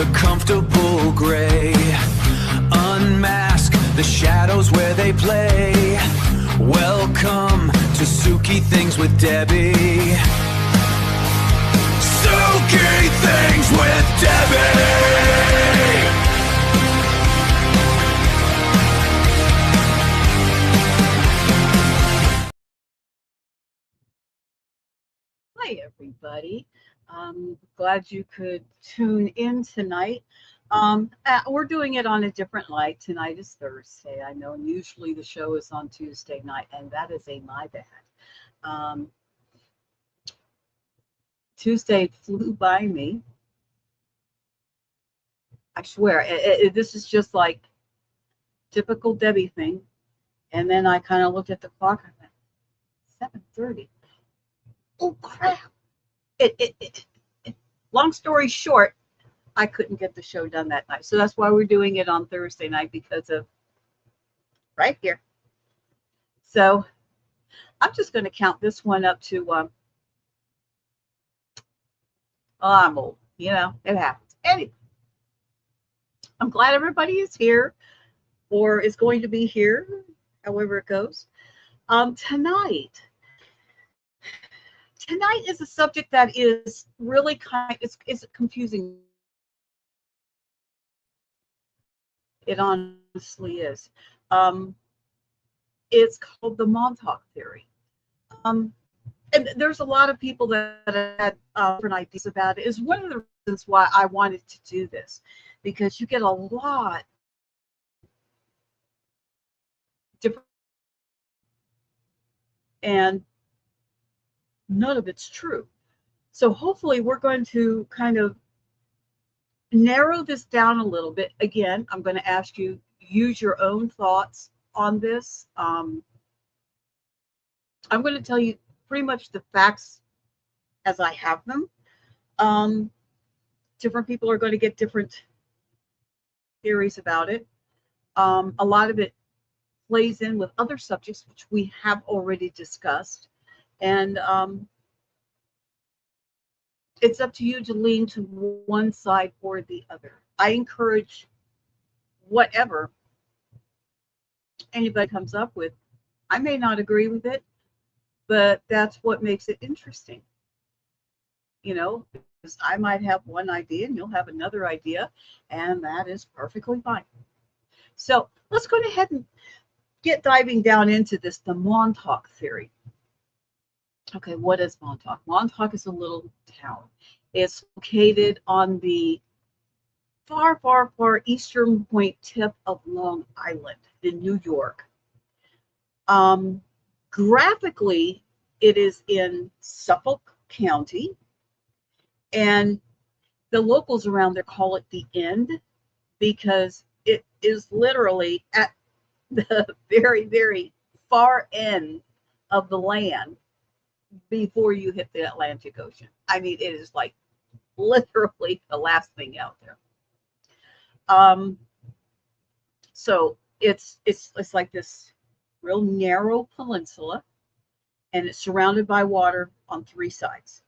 the comfortable gray. Unmask the shadows where they play. Welcome to Suki Things with Debbie. Suki Things with Debbie. Hi, everybody. Glad you could tune in tonight. We're doing it on a different night. Tonight is Thursday. I know usually the show is on Tuesday night, and that is my bad. Tuesday flew by me. I swear, this is just like typical Debbie thing. And then I kind of looked at the clock. I went, 7:30. Oh crap! Long story short, I couldn't get the show done that night, so that's why we're doing it on Thursday night, because of right here. So I'm just going to count this one up to I'm old, it happens. Anyway, I'm glad everybody is here, or is going to be here, however it goes. Tonight is a subject that is really it's confusing. It honestly is. It's called the Montauk theory. And there's a lot of people that had different ideas about it. Is one of the reasons why I wanted to do this, because you get a lot different, and none of it's true. So hopefully we're going to kind of narrow this down a little bit. Again, I'm going to ask you use your own thoughts on this. I'm going to tell you pretty much the facts as I have them. Different people are going to get different theories about it. A lot of it plays in with other subjects which we have already discussed, and it's up to you to lean to one side or the other. I encourage whatever anybody comes up with. I may not agree with it, but that's what makes it interesting. Because I might have one idea and you'll have another idea, and that is perfectly fine. So let's go ahead and get diving down into this, the Montauk theory. Okay, what is Montauk? Montauk is a little town. It's located on the far, far, far eastern point tip of Long Island in New York. Graphically, it is in Suffolk County, and the locals around there call it the End, because it is literally at the very, very far end of the land before you hit the Atlantic Ocean. I mean, it is like literally the last thing out there. So it's like this real narrow peninsula, and it's surrounded by water on three sides.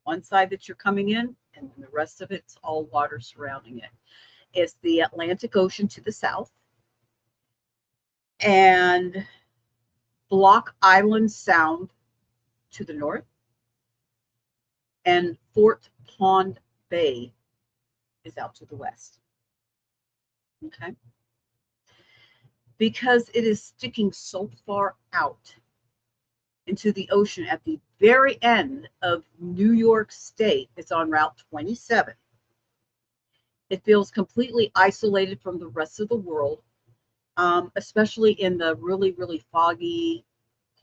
One side that you're coming in, and then the rest of it's all water surrounding it. It's the Atlantic Ocean to the south, and Block Island Sound to the north, and Fort Pond Bay is out to the west. Okay. Because it is sticking so far out into the ocean at the very end of New York State, it's on Route 27. It feels completely isolated from the rest of the world, especially in the really, really foggy,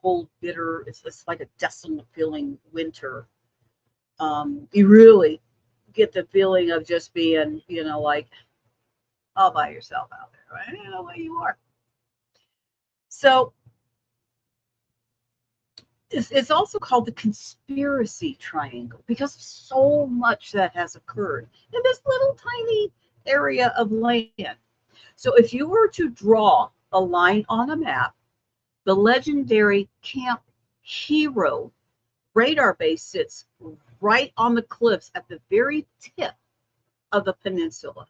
cold, bitter, it's like a desolate feeling winter. You really get the feeling of just being, like all by yourself out there, right? You know where you are. So it's also called the conspiracy triangle, because so much that has occurred in this little tiny area of land. So if you were to draw a line on a map, the legendary Camp Hero radar base sits right on the cliffs at the very tip of the peninsula.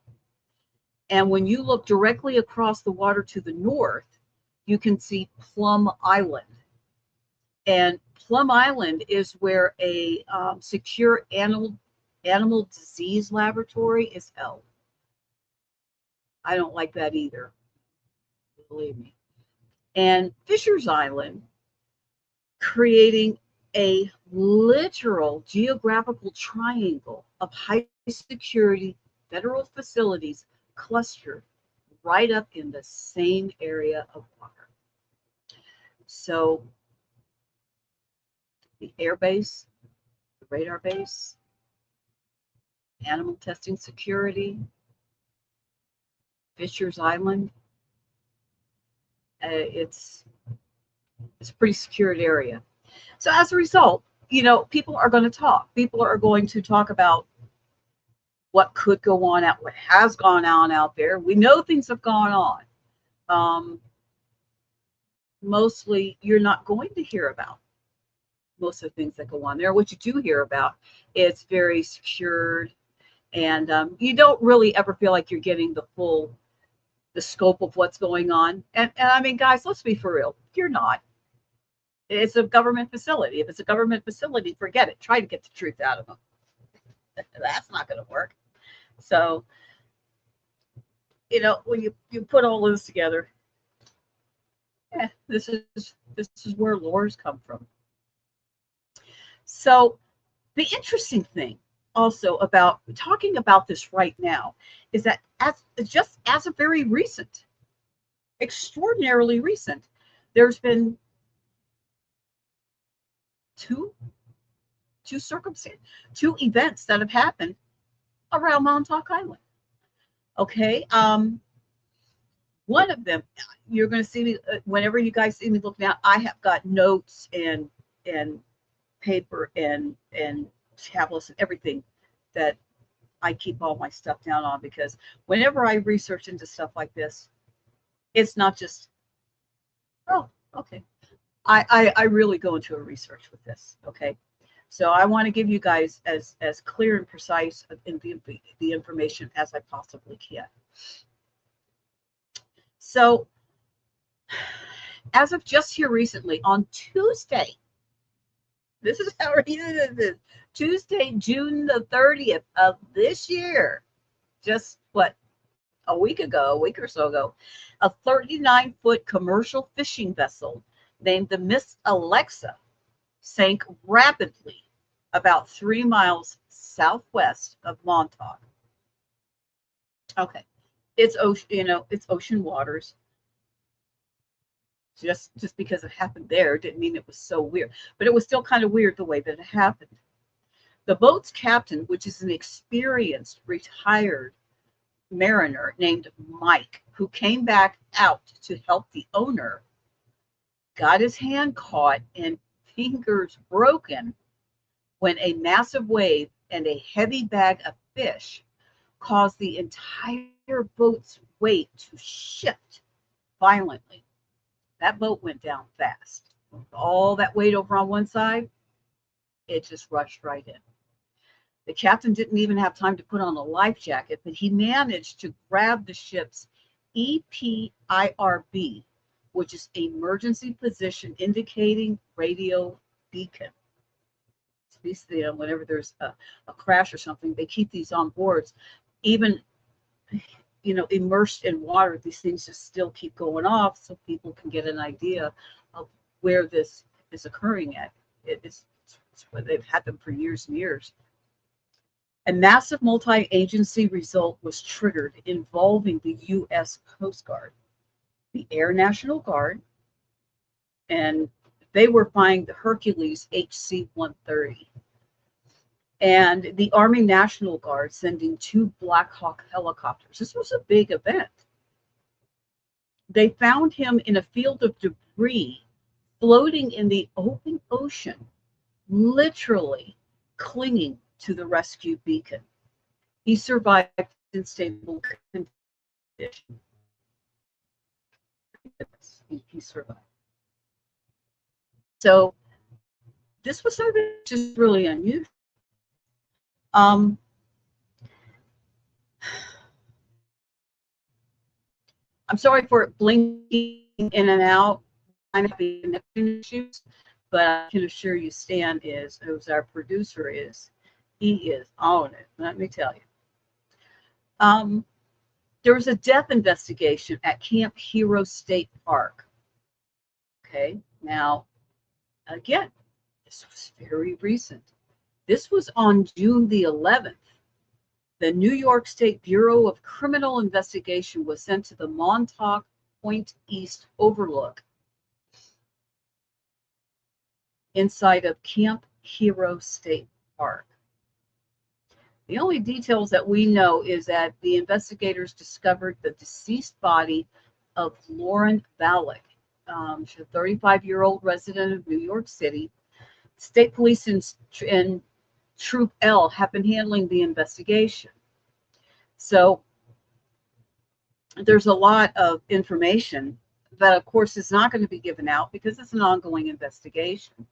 And when you look directly across the water to the north, you can see Plum Island. And Plum Island is where a secure animal disease laboratory is held. I don't like that either, believe me. And Fisher's Island, creating a literal geographical triangle of high security federal facilities clustered right up in the same area of water. So the air base, the radar base, animal testing security, Fisher's Island, it's a pretty secured area. So as a result, people are going to talk. People are going to talk about what could go on out, what has gone on out there. We know things have gone on. Mostly, you're not going to hear about most of the things that go on there. What you do hear about, it's very secured, and you don't really ever feel like you're getting the scope of what's going on. And I mean, guys, let's be for real. You're not. It's a government facility. If it's a government facility, forget it. Try to get the truth out of them. That's not going to work. So, when you put all this together, this is where lores come from. So, the interesting thing also about talking about this right now is that as a very recent, extraordinarily recent, there's been two events that have happened around Montauk Island. Okay, one of them, you're going to see me whenever you guys see me look now. I have got notes and paper and tablets and everything that I keep all my stuff down on, because whenever I research into stuff like this, it's not just, oh, okay. I really go into a research with this. Okay, so I want to give you guys as clear and precise the information as I possibly can. So, as of just here recently, on Tuesday, this is how recent it is. Tuesday, June the 30th of this year, just a week or so ago, a 39-foot commercial fishing vessel named the Miss Alexa sank rapidly about 3 miles southwest of Montauk. Okay, it's ocean waters. Just because it happened there didn't mean it was so weird, but it was still kind of weird the way that it happened. The boat's captain, which is an experienced retired mariner named Mike, who came back out to help the owner, got his hand caught and fingers broken when a massive wave and a heavy bag of fish caused the entire boat's weight to shift violently. That boat went down fast. With all that weight over on one side, it just rushed right in. The captain didn't even have time to put on a life jacket, but he managed to grab the ship's EPIRB, which is emergency position indicating radio beacon. Whenever there's a crash or something, they keep these on boards. Even immersed in water, these things just still keep going off, so people can get an idea of where this is occurring at. It's they've had them for years and years. A massive multi-agency result was triggered involving the U.S. Coast Guard, the Air National Guard, and they were flying the Hercules HC-130. And the Army National Guard sending 2 Black Hawk helicopters. This was a big event. They found him in a field of debris floating in the open ocean, literally clinging to the rescue beacon. He survived in stable condition. He survived. So this was something just really unusual. I'm sorry for it blinking in and out. I'm having connection issues, but I can assure you, Stan is, who's our producer, he is on it. Let me tell you. Um, there was a death investigation at Camp Hero State Park. Okay, now again, this was very recent. This was on June the 11th. The New York State Bureau of Criminal Investigation was sent to the Montauk Point East Overlook inside of Camp Hero State Park. The only details that we know is that the investigators discovered the deceased body of Lauren Valek. She's a 35-year-old resident of New York City. State police and Troop L have been handling the investigation. So there's a lot of information that, of course, is not going to be given out because it's an ongoing investigation.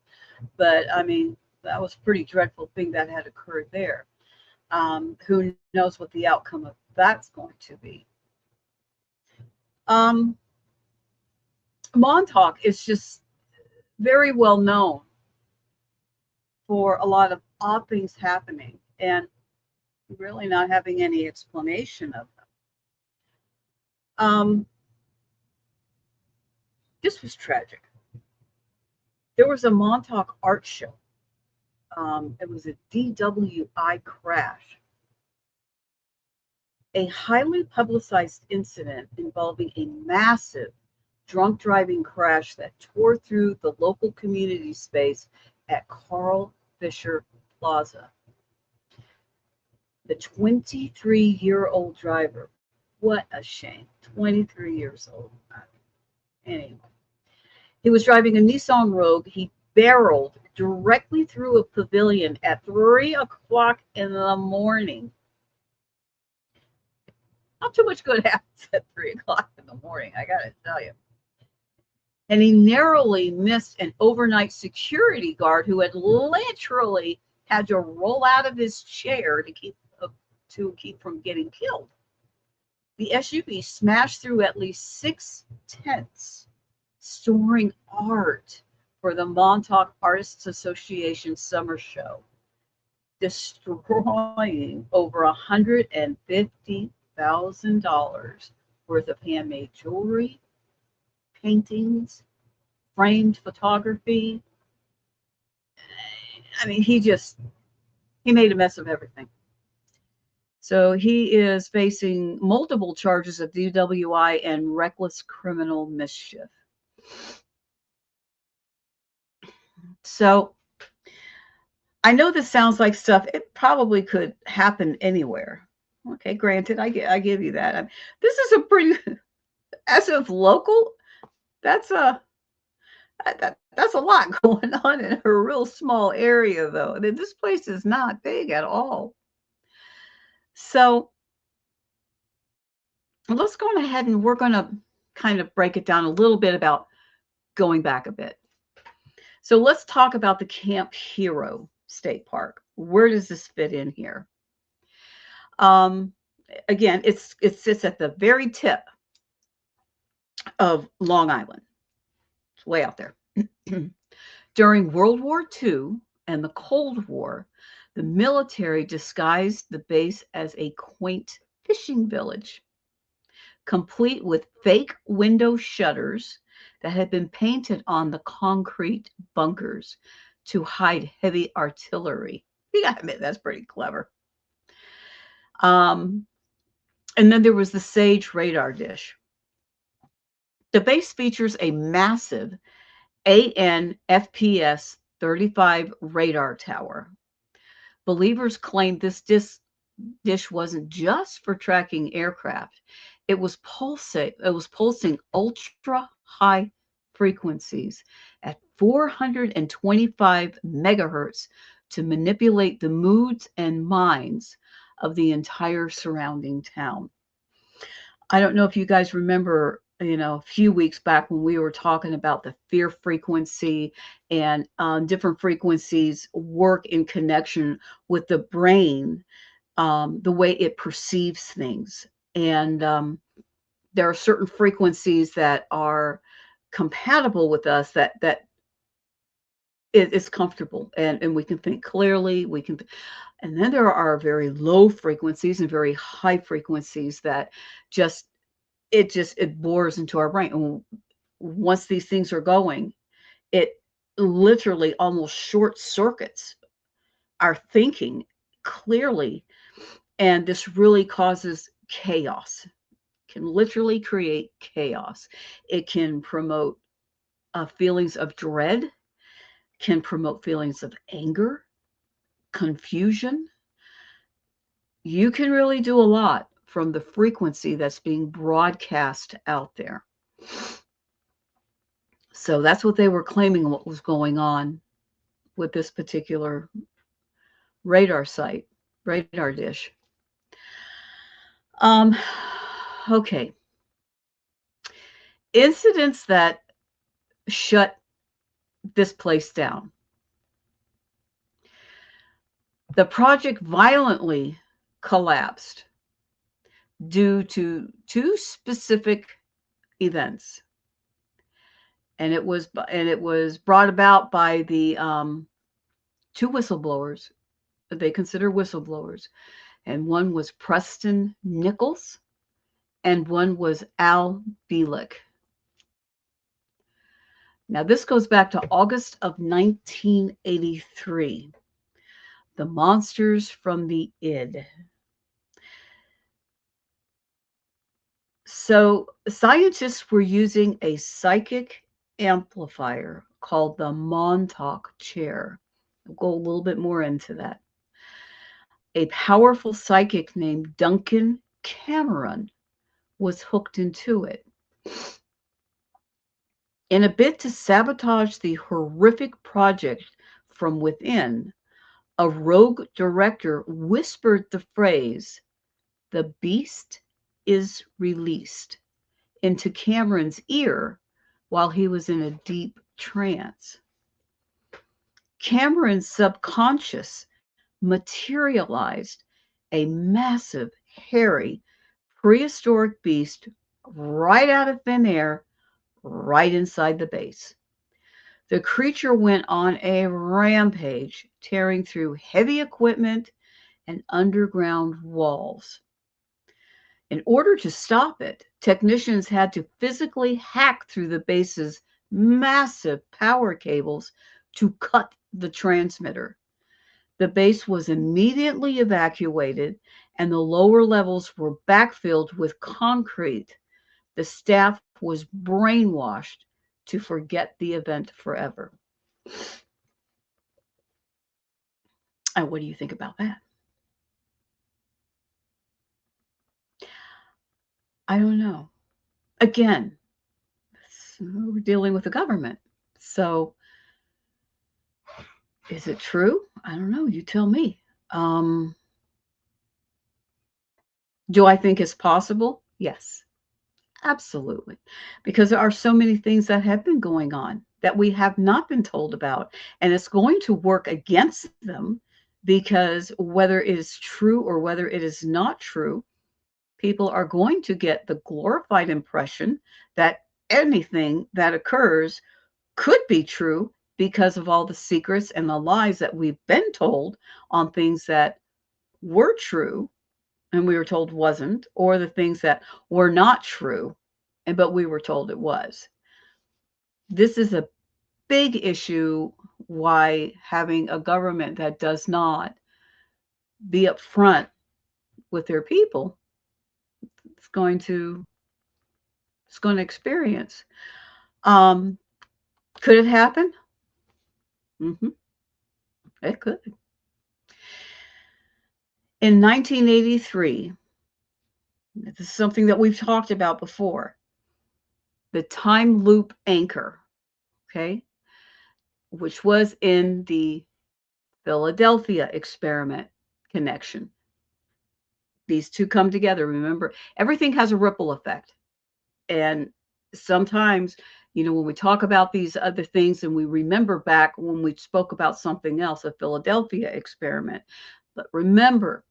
But I mean, that was a pretty dreadful thing that had occurred there. Who knows what the outcome of that's going to be? Montauk is just very well known for a lot of odd things happening and really not having any explanation of them. This was tragic. There was a Montauk art show. It was a DWI crash, a highly publicized incident involving a massive drunk driving crash that tore through the local community space at Carl Fisher Plaza. The 23-year-old driver, what a shame, 23 years old. Anyway, he was driving a Nissan Rogue. He barreled directly through a pavilion at 3 o'clock in the morning. Not too much good happens at 3 o'clock in the morning, I gotta tell you. And he narrowly missed an overnight security guard who had literally had to roll out of his chair to keep from getting killed. The SUV smashed through at least 6 tents storing art for the Montauk Artists Association summer show, destroying over $150,000 worth of handmade jewelry, paintings, framed photography. I mean, he made a mess of everything. So he is facing multiple charges of DWI and reckless criminal mischief. So I know this sounds like stuff, it probably could happen anywhere. Okay, granted, I give you that. This is a pretty, as of local, that's a lot going on in a real small area, though. This place is not big at all. So let's go ahead and we're going to kind of break it down a little bit about going back a bit. So let's talk about the Camp Hero State Park. Where does this fit in here? Again, it sits at the very tip of Long Island. It's way out there. During World War II and the Cold War, the military disguised the base as a quaint fishing village, complete with fake window shutters that had been painted on the concrete bunkers to hide heavy artillery. You gotta admit, that's pretty clever. And then there was the Sage radar dish. The base features a massive AN/FPS 35 radar tower. Believers claimed this dish wasn't just for tracking aircraft. It was pulsing ultra high frequencies at 425 megahertz to manipulate the moods and minds of the entire surrounding town. I don't know if you guys remember, a few weeks back when we were talking about the fear frequency and different frequencies work in connection with the brain, the way it perceives things. And there are certain frequencies that are compatible with us, that it's comfortable, and we can think clearly. And then there are very low frequencies and very high frequencies that just it bores into our brain. And once these things are going, it literally almost short circuits our thinking clearly, and this really causes chaos. Can literally create chaos. It can promote feelings of dread, can promote feelings of anger, confusion. You can really do a lot from the frequency that's being broadcast out there. So that's what they were claiming what was going on with this particular radar site, radar dish. Um, okay. Incidents that shut this place down. The project violently collapsed due to two specific events, and it was brought about by the two whistleblowers that they consider whistleblowers, and one was Preston Nichols, and one was Al Bielek. Now this goes back to August of 1983. The monsters from the id. So scientists were using a psychic amplifier called the Montauk chair. We'll go a little bit more into that. A powerful psychic named Duncan Cameron was hooked into it. In a bid to sabotage the horrific project from within, a rogue director whispered the phrase, "The beast is released," into Cameron's ear while he was in a deep trance. Cameron's subconscious materialized a massive, hairy, prehistoric beast right out of thin air, right inside the base. The creature went on a rampage, tearing through heavy equipment and underground walls. In order to stop it, technicians had to physically hack through the base's massive power cables to cut the transmitter. The base was immediately evacuated, and the lower levels were backfilled with concrete. The staff was brainwashed to forget the event forever. And what do you think about that? I don't know. Again, we're dealing with the government. So is it true? I don't know. You tell me. Um, do I think it's possible? Yes, absolutely. Because there are so many things that have been going on that we have not been told about. And it's going to work against them, because whether it is true or whether it is not true, people are going to get the glorified impression that anything that occurs could be true because of all the secrets and the lies that we've been told on things that were true and we were told wasn't, or the things that were not true but we were told it was. This is a big issue, why having a government that does not be upfront with their people is going to experience. Um, could it happen? Mm-hmm. It could. In 1983, this is something that we've talked about before, the time loop anchor, okay, which was in the Philadelphia experiment connection. These two come together. Remember, everything has a ripple effect. And sometimes, when we talk about these other things and we remember back when we spoke about something else, a Philadelphia experiment. But remember,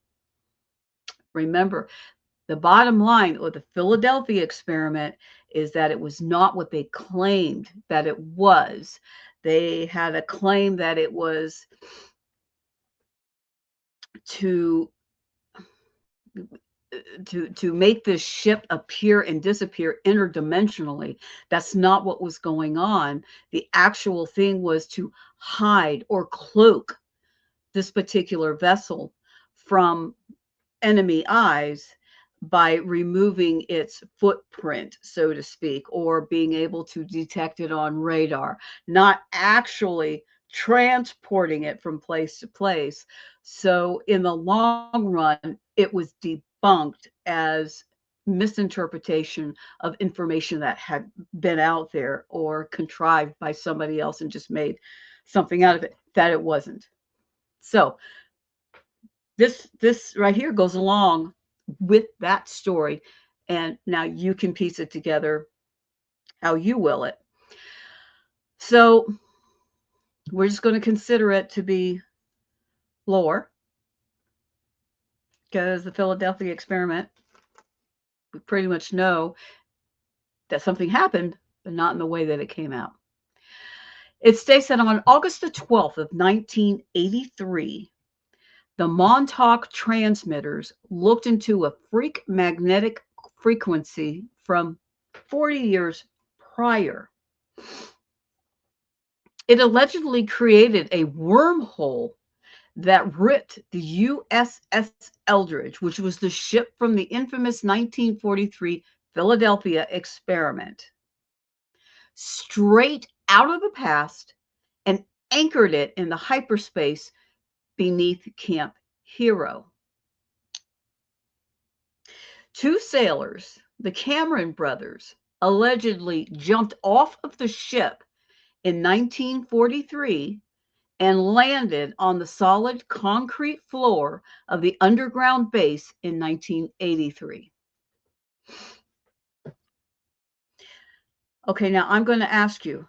The bottom line with the Philadelphia experiment is that it was not what they claimed that it was. They had a claim that it was to to make this ship appear and disappear interdimensionally. That's not what was going on. The actual thing was to hide or cloak this particular vessel from enemy eyes by removing its footprint, so to speak, or being able to detect it on radar, not actually transporting it from place to place. So, in the long run, it was debunked as misinterpretation of information that had been out there or contrived by somebody else and just made something out of it that it wasn't. So, this right here goes along with that story, and now you can piece it together how you will it. So we're just going to consider it to be lore, because the Philadelphia experiment, we pretty much know that something happened, but not in the way that it came out. It states that on August the 12th of 1983, the Montauk transmitters looked into a freak magnetic frequency from 40 years prior. It allegedly created a wormhole that ripped the USS Eldridge, which was the ship from the infamous 1943 Philadelphia experiment, straight out of the past and anchored it in the hyperspace beneath Camp Hero. Two sailors, the Cameron brothers, allegedly jumped off of the ship in 1943 and landed on the solid concrete floor of the underground base in 1983. Okay, now I'm going to ask you,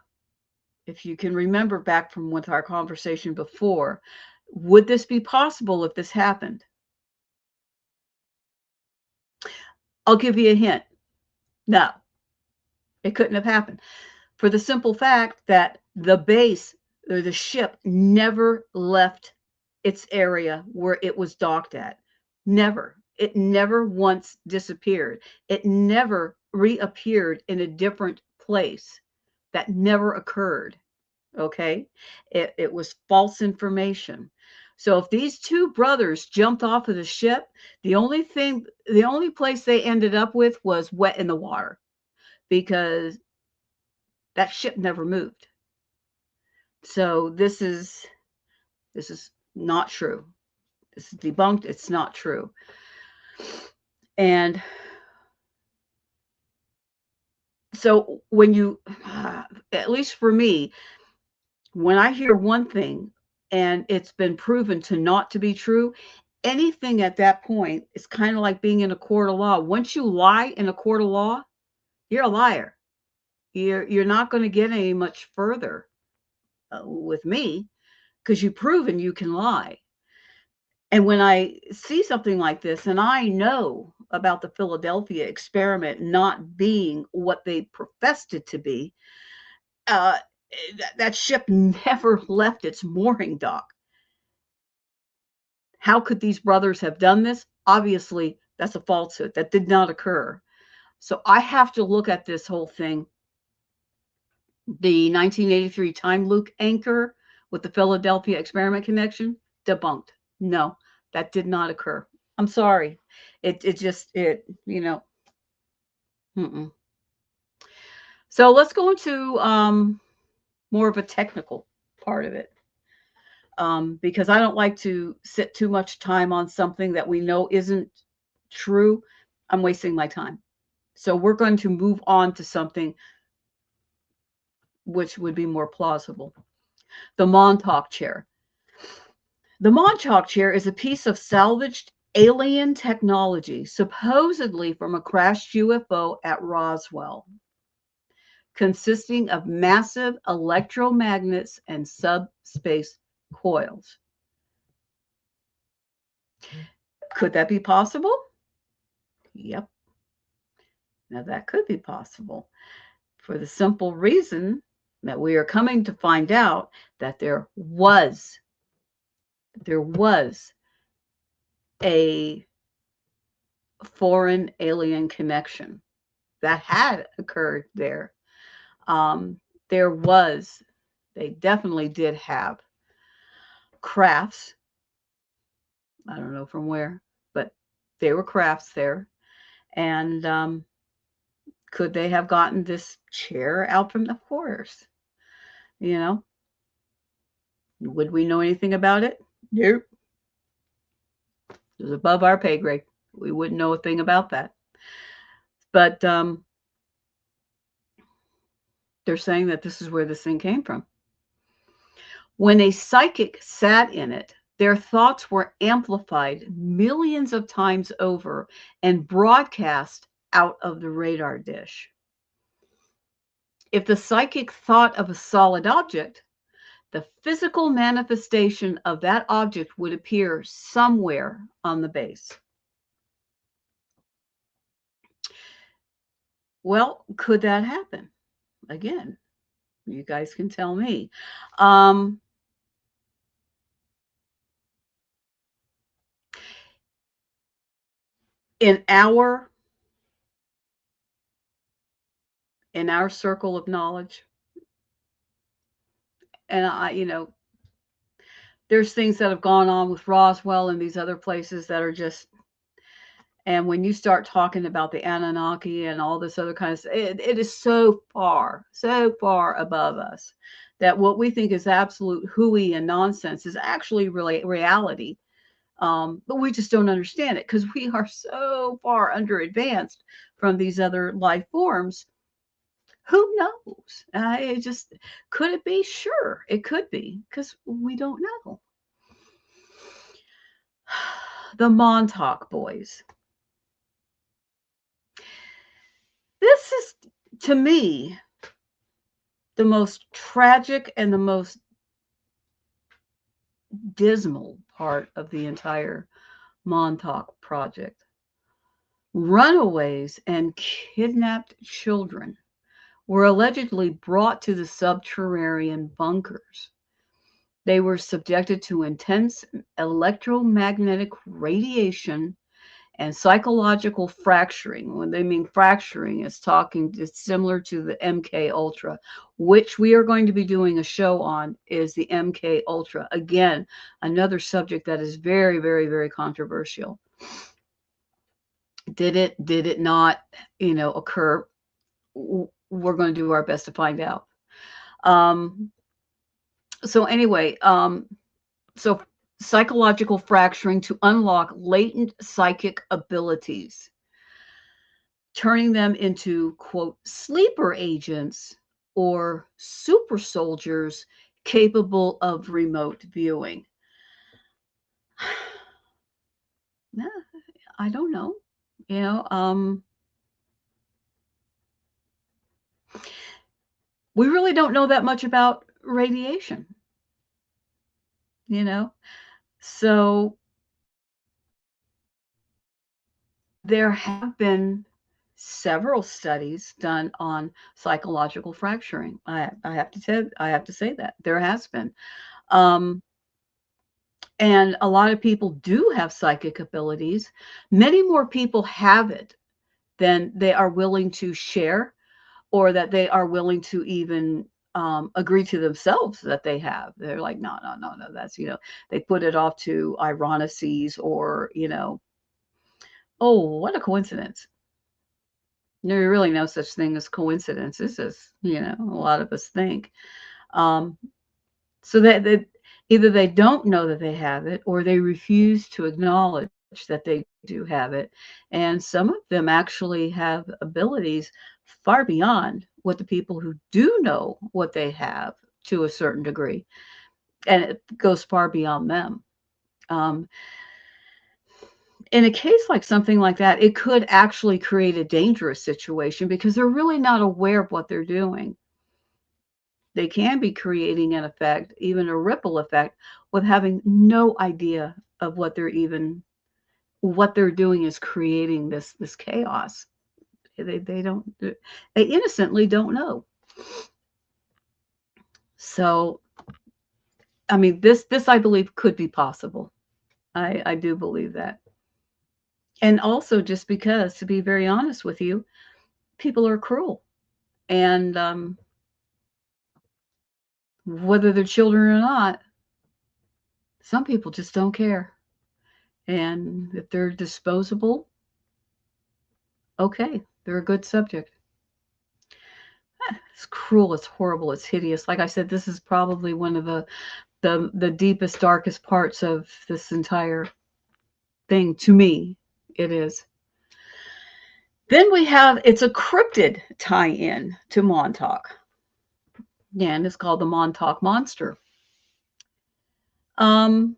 if you can remember back from with our conversation before, would this be possible if this happened? I'll give you a hint. No, it couldn't have happened, for the simple fact that the base or the ship never left its area where it was docked at. Never. It never once disappeared. It never reappeared in a different place. That never occurred. Okay? It was false information. So if these two brothers jumped off of the ship, the only place they ended up with was wet in the water, because that ship never moved. So this is not true. This is debunked. It's not true. And so when you, at least for me, when I hear one thing and it's been proven to not to be true, anything at that point is kind of like being in a court of law. Once you lie in a court of law, you're a liar. You're not going to get any much further with me, because you've proven you can lie. And when I see something like this, and I know about the Philadelphia experiment not being what they professed it to be, uh, that ship never left its mooring dock. How could these brothers have done this? Obviously, that's a falsehood. That did not occur. So I have to look at this whole thing. The 1983 time loop anchor with the Philadelphia experiment connection, debunked. No, that did not occur. I'm sorry. Mm-mm. So let's go into more of a technical part of it, because I don't like to sit too much time on something that we know isn't true. I'm wasting my time. So we're going to move on to something which would be more plausible. The Montauk chair. The Montauk chair is a piece of salvaged alien technology, supposedly from a crashed UFO at Roswell, consisting of massive electromagnets and subspace coils. Could that be possible? Yep. Now that could be possible for the simple reason that we are coming to find out that there was a foreign alien connection that had occurred there. Um, there was, they definitely did have crafts. I don't know from where, but there were crafts there. And could they have gotten this chair out from the quarters? You know, would we know anything about it? Nope. It was above our pay grade. We wouldn't know a thing about that. But they're saying that this is where this thing came from. When a psychic sat in it, their thoughts were amplified millions of times over and broadcast out of the radar dish. If the psychic thought of a solid object, the physical manifestation of that object would appear somewhere on the base. Well, could that happen? Again, you guys can tell me. Um, in our in our circle of knowledge, and there's things that have gone on with Roswell and these other places that are just. And when you start talking about the Anunnaki and all this other kind of stuff, it is so far above us that what we think is absolute hooey and nonsense is actually really reality. But we just don't understand it because we are so far under advanced from these other life forms. Who knows? It just could it be? Sure, it could be because we don't know. The Montauk boys. This is, to me, the most tragic and the most dismal part of the entire Montauk project. Runaways and kidnapped children were allegedly brought to the subterranean bunkers. They were subjected to intense electromagnetic radiation and psychological fracturing. When they mean fracturing, it's similar to the MK Ultra, which we are going to be doing a show on, is the MK Ultra. Again, another subject that is very, very, very controversial. Did it not, occur? We're going to do our best to find out. So anyway, so psychological fracturing to unlock latent psychic abilities, turning them into, quote, sleeper agents or super soldiers capable of remote viewing. I don't know. We really don't know that much about radiation, So there have been several studies done on psychological fracturing. I have to say that there has been. And a lot of people do have psychic abilities. Many more people have it than they are willing to share, or that they are willing to even agree to themselves that they have. They're like, no, no, no, no. That's, they put it off to ironices or, oh, what a coincidence. There really no such thing as coincidences, as, a lot of us think. So that either they don't know that they have it, or they refuse to acknowledge that they do have it. And some of them actually have abilities far beyond what the people who do know what they have, to a certain degree. And it goes far beyond them. In a case like something like that, it could actually create a dangerous situation because they're really not aware of what they're doing. They can be creating an effect, even a ripple effect, with having no idea of what they're even what they're doing is creating this chaos. They don't, they innocently don't know. So I mean, this I believe could be possible. I do believe that. And also, just because, to be very honest with you, people are cruel, and whether they're children or not, some people just don't care. And if they're disposable, okay, they're a good subject. It's cruel, it's horrible, it's hideous. Like I said, this is probably one of the deepest, darkest parts of this entire thing. To me, it is. Then we have, it's a cryptid tie-in to Montauk. Yeah, and it's called the Montauk Monster. Um,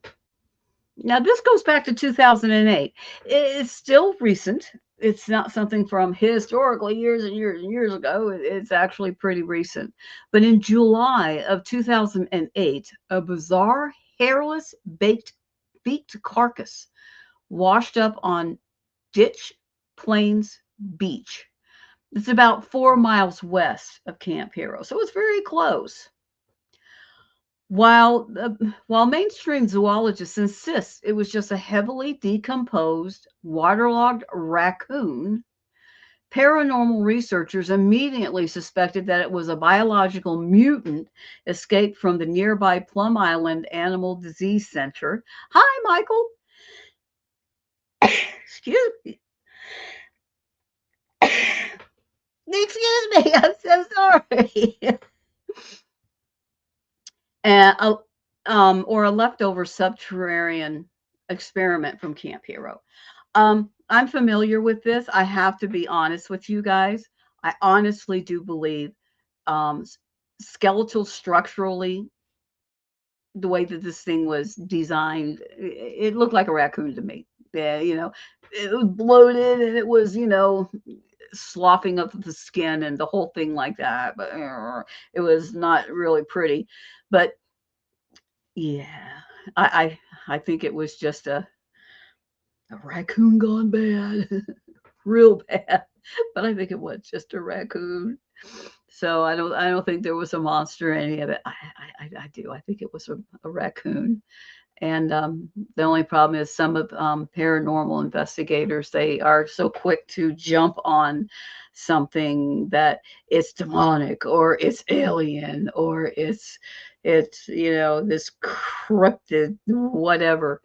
Now this goes back to 2008. It's still recent. It's not something from historically years and years and years ago. It's actually pretty recent. But in July of 2008, a bizarre hairless beaked carcass washed up on Ditch Plains Beach. It's about 4 miles west of Camp Hero, so it's very close. While mainstream zoologists insist it was just a heavily decomposed, waterlogged raccoon, paranormal researchers immediately suspected that it was a biological mutant escaped from the nearby Plum Island Animal Disease Center. Hi, Michael. Excuse me. Excuse me. I'm so sorry. And or a leftover subterranean experiment from Camp Hero. I'm familiar with this. I have to be honest with you guys. I honestly do believe um, skeletal structurally, the way that this thing was designed, it looked like a raccoon to me. Yeah, it was bloated and it was, sloughing up the skin and the whole thing like that. But it was not really pretty. But yeah, I think it was just a raccoon gone bad, real bad. But I think it was just a raccoon. So I don't think there was a monster or any of it. I do. I think it was a raccoon. And the only problem is some of paranormal investigators, they are so quick to jump on something that it's demonic or it's alien or it's this cryptid whatever.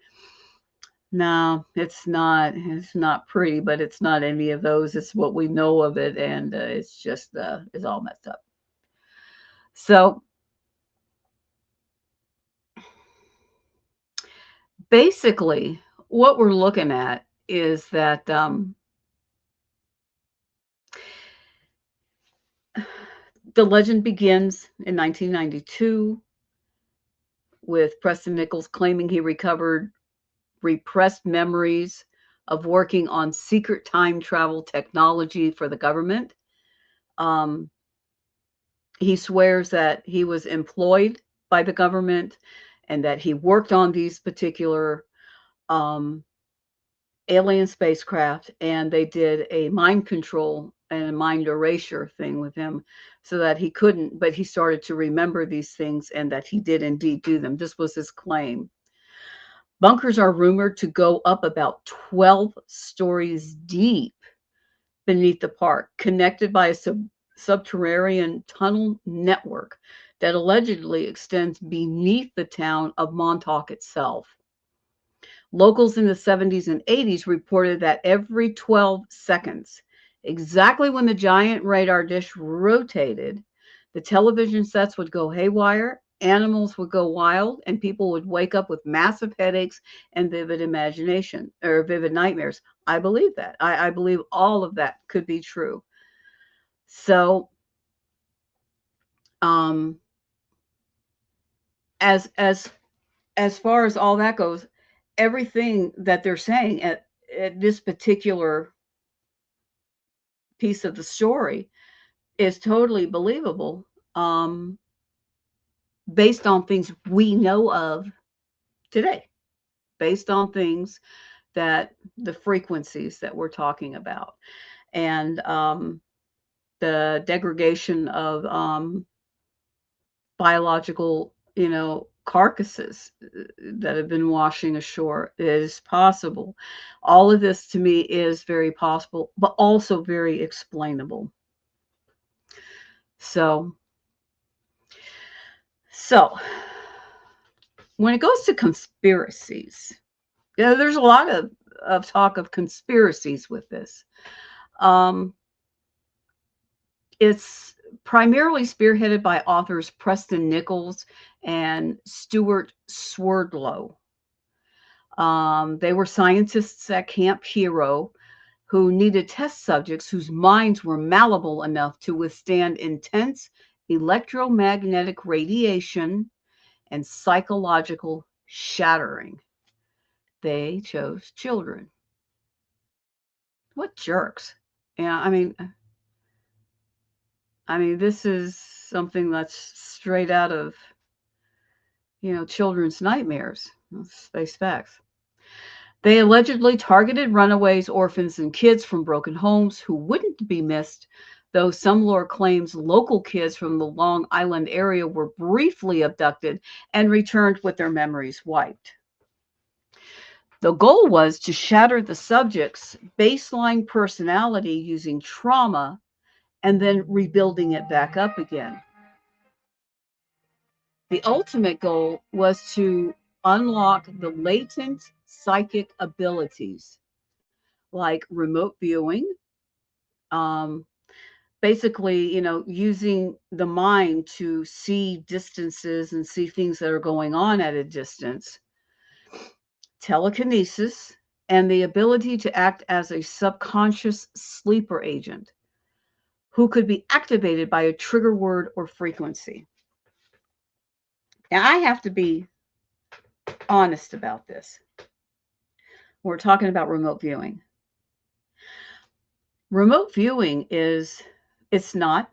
No, it's not. It's not pretty, but it's not any of those. It's what we know of it, and it's just it's all messed up. So basically, what we're looking at is that the legend begins in 1992 with Preston Nichols claiming he recovered repressed memories of working on secret time travel technology for the government. Um, he swears that he was employed by the government and that he worked on these particular um, alien spacecraft, and they did a mind control and a mind erasure thing with him so that he couldn't, but he started to remember these things and that he did indeed do them. This was his claim. Bunkers are rumored to go up about 12 stories deep beneath the park, connected by a subterranean tunnel network that allegedly extends beneath the town of Montauk itself. Locals in the 70s and 80s reported that every 12 seconds, exactly when the giant radar dish rotated, the television sets would go haywire, animals would go wild, and people would wake up with massive headaches and vivid imagination or vivid nightmares. I believe that. I believe all of that could be true. So, um, as as far as all that goes, everything that they're saying at this particular piece of the story is totally believable, um, based on things we know of today, based on things that the frequencies that we're talking about, and the degradation of biological, carcasses that have been washing ashore is possible. All of this to me is very possible, but also very explainable. So, so when it goes to conspiracies, there's a lot of talk of conspiracies with this. Um, it's primarily spearheaded by authors Preston Nichols and Stuart Swerdlow. They were scientists at Camp Hero who needed test subjects whose minds were malleable enough to withstand intense electromagnetic radiation and psychological shattering. They chose children. What jerks. Yeah, I mean, this is something that's straight out of, children's nightmares. Let's face facts. They allegedly targeted runaways, orphans, and kids from broken homes who wouldn't be missed, though some lore claims local kids from the Long Island area were briefly abducted and returned with their memories wiped. The goal was to shatter the subject's baseline personality using trauma and then rebuilding it back up again. The ultimate goal was to unlock the latent psychic abilities like remote viewing, um, basically, using the mind to see distances and see things that are going on at a distance, telekinesis, and the ability to act as a subconscious sleeper agent who could be activated by a trigger word or frequency. Now, I have to be honest about this. We're talking about remote viewing. Remote viewing it's not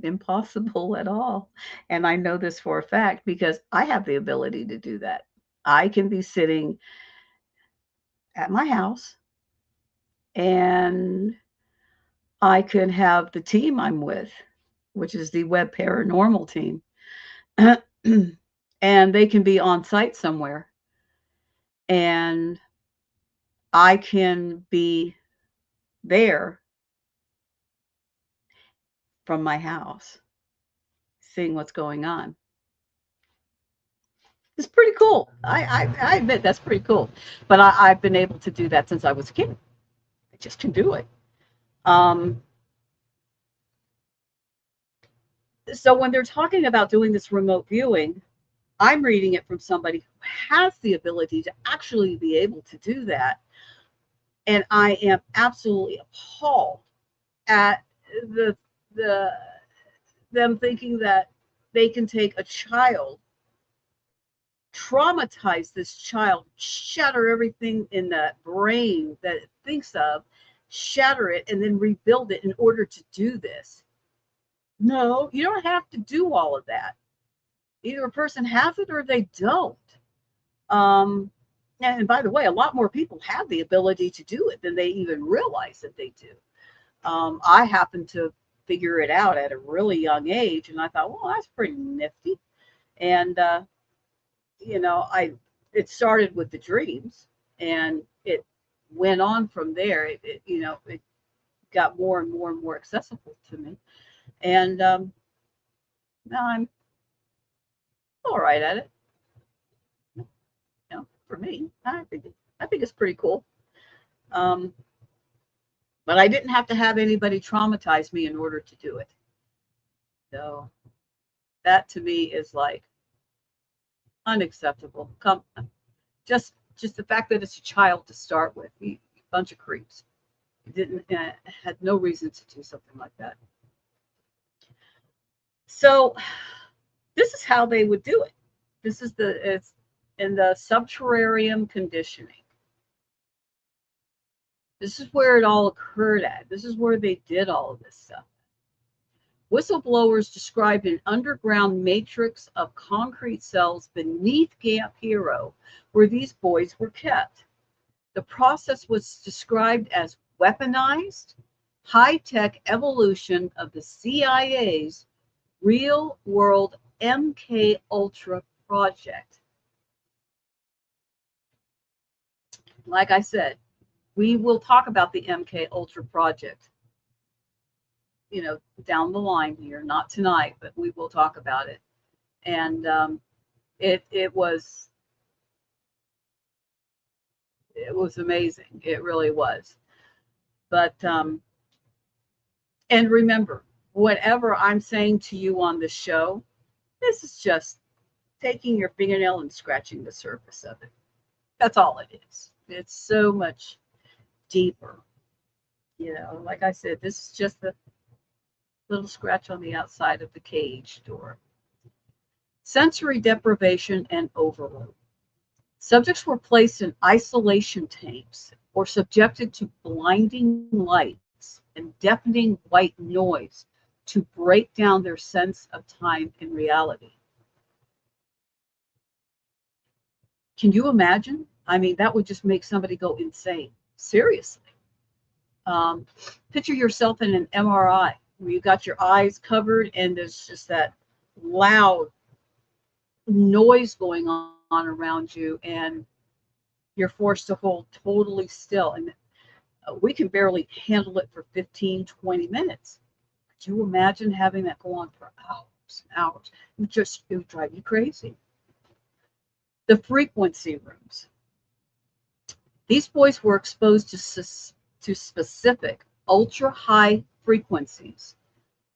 impossible at all. And I know this for a fact because I have the ability to do that. I can be sitting at my house and I could have the team I'm with, which is the Web Paranormal team, and they can be on site somewhere. And I can be there from my house, seeing what's going on. It's pretty cool. I admit that's pretty cool. But I've been able to do that since I was a kid. I just can do it. Um, so when they're talking about doing this remote viewing, I'm reading it from somebody who has the ability to actually be able to do that. And I am absolutely appalled at the the them thinking that they can take a child, traumatize this child, shatter everything in that brain that it thinks of, shatter it, and then rebuild it in order to do this. No, you don't have to do all of that. Either a person has it or they don't. Um, and by the way, a lot more people have the ability to do it than they even realize that they do. I happened to figure it out at a really young age, and I thought, well, that's pretty nifty. And I it started with the dreams, and it went on from there. It got more and more and more accessible to me, and now I'm all right at it. For me, I think it's pretty cool. Um, but I didn't have to have anybody traumatize me in order to do it. So that to me is like unacceptable. Just the fact that it's a child to start with, a bunch of creeps. Didn't had no reason to do something like that. So this is how they would do it. It's in the subterranean conditioning. This is where it all occurred at. This is where they did all of this stuff. Whistleblowers described an underground matrix of concrete cells beneath Camp Hero where these boys were kept. The process was described as weaponized, high-tech evolution of the CIA's real-world MK Ultra project. Like I said, we will talk about the MK Ultra project, down the line here, not tonight, but we will talk about it. And it was amazing. It really was. But and remember, whatever I'm saying to you on the show, this is just taking your fingernail and scratching the surface of it. That's all it is. It's so much deeper. Like I said, this is just a little scratch on the outside of the cage door. Sensory deprivation and overload. Subjects were placed in isolation tanks or subjected to blinding lights and deafening white noise to break down their sense of time and reality. Can you imagine? I mean, that would just make somebody go insane. Seriously. Picture yourself in an MRI where you got your eyes covered and there's just that loud noise going on around you, and you're forced to hold totally still. And we can barely handle it for 15-20 minutes. Could you imagine having that go on for hours and hours? It would drive you crazy. The frequency rooms. These boys were exposed to specific ultra high frequencies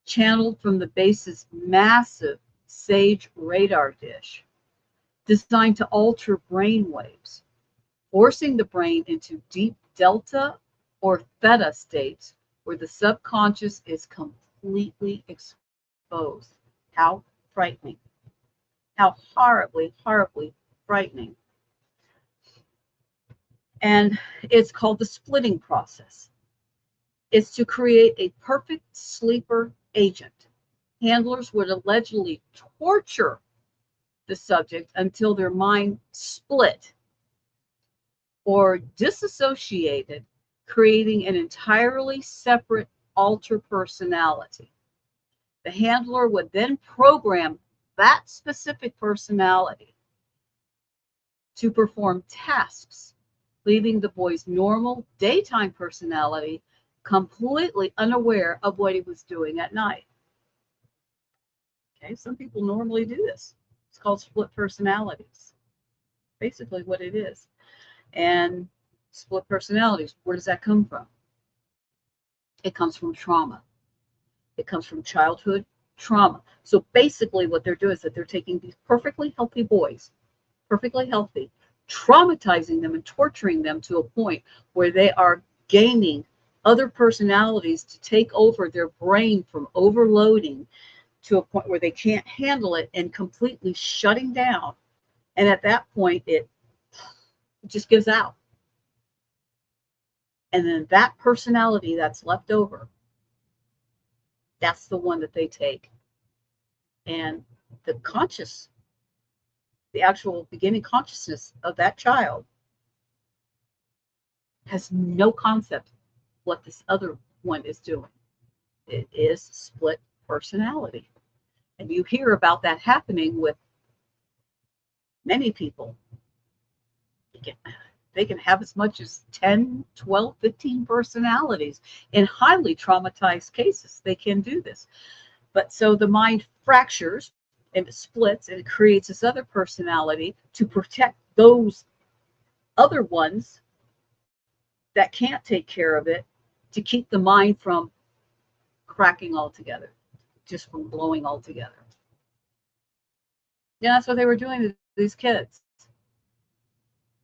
channeled from the base's massive SAGE radar dish, designed to alter brain waves, forcing the brain into deep delta or theta states where the subconscious is completely exposed. How frightening. How horribly, horribly frightening. And it's called the splitting process. It's to create a perfect sleeper agent. Handlers would allegedly torture the subject until their mind split or disassociated, creating an entirely separate alter personality. The handler would then program that specific personality to perform tasks, leaving the boy's normal daytime personality completely unaware of what he was doing at night. Okay, some people normally do this. It's called split personalities. Basically what it is. And split personalities, where does that come from? It comes from trauma. It comes from childhood trauma. So basically what they're doing is that they're taking these perfectly healthy boys, perfectly healthy, traumatizing them and torturing them to a point where they are gaining other personalities to take over their brain from overloading to a point where they can't handle it and completely shutting down. And at that point, it just gives out. And then that personality that's left over, that's the one that they take. And the actual beginning consciousness of that child has no concept what this other one is doing. It is split personality. And you hear about that happening with many people. They can have as much as 10, 12, 15 personalities. In highly traumatized cases, they can do this. But so the mind fractures and it splits and it creates this other personality to protect those other ones that can't take care of it, to keep the mind from cracking altogether, just from blowing altogether. Yeah, that's what they were doing to these kids.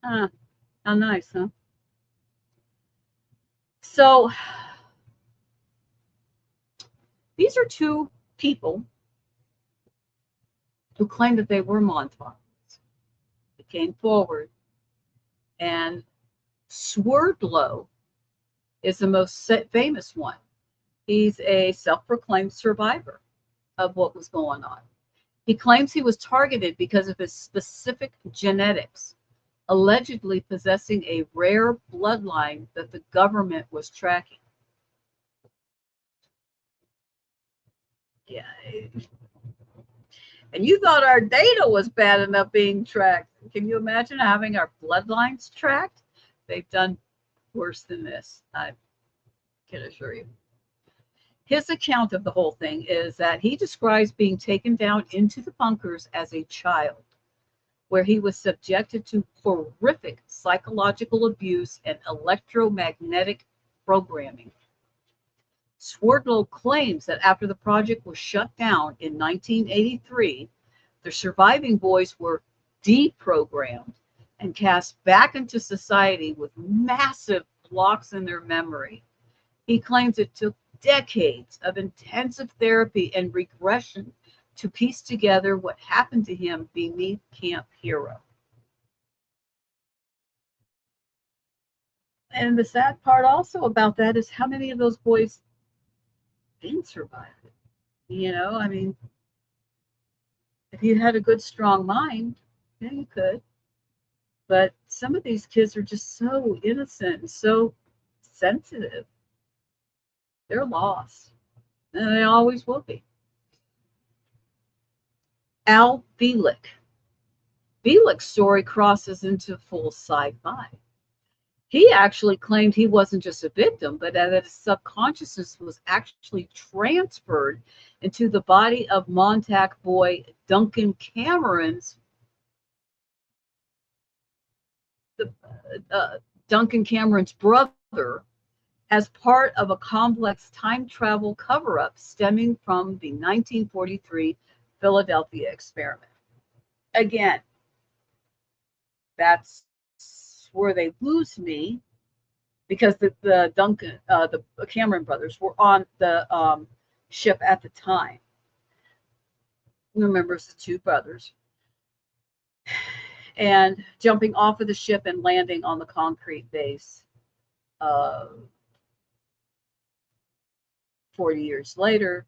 How nice, huh? So these are two people who claim that they were Montauk's. They came forward, and Swerdlow is the most famous one. He's a self-proclaimed survivor of what was going on. He claims he was targeted because of his specific genetics, allegedly possessing a rare bloodline that the government was tracking. Yeah. And you thought our data was bad enough being tracked. Can you imagine having our bloodlines tracked? They've done worse than this, I can assure you. His account of the whole thing is that he describes being taken down into the bunkers as a child, where he was subjected to horrific psychological abuse and electromagnetic programming. Swerdlow claims that after the project was shut down in 1983, the surviving boys were deprogrammed and cast back into society with massive blocks in their memory. He claims it took decades of intensive therapy and regression to piece together what happened to him beneath Camp Hero. And the sad part also about that is how many of those boys didn't survive it. I mean, if you had a good, strong mind, yeah, you could. But some of these kids are just so innocent and so sensitive. They're lost, and they always will be. Al Bielek. Bielek's story crosses into full sci-fi. He actually claimed he wasn't just a victim, but that his subconsciousness was actually transferred into the body of Montauk boy Duncan Cameron's Duncan Cameron's brother as part of a complex time travel cover-up stemming from the 1943 Philadelphia experiment. Again, that's where they lose me, because the Cameron brothers were on the ship at the time. Remember, it's the two brothers. And jumping off of the ship and landing on the concrete base 40 years later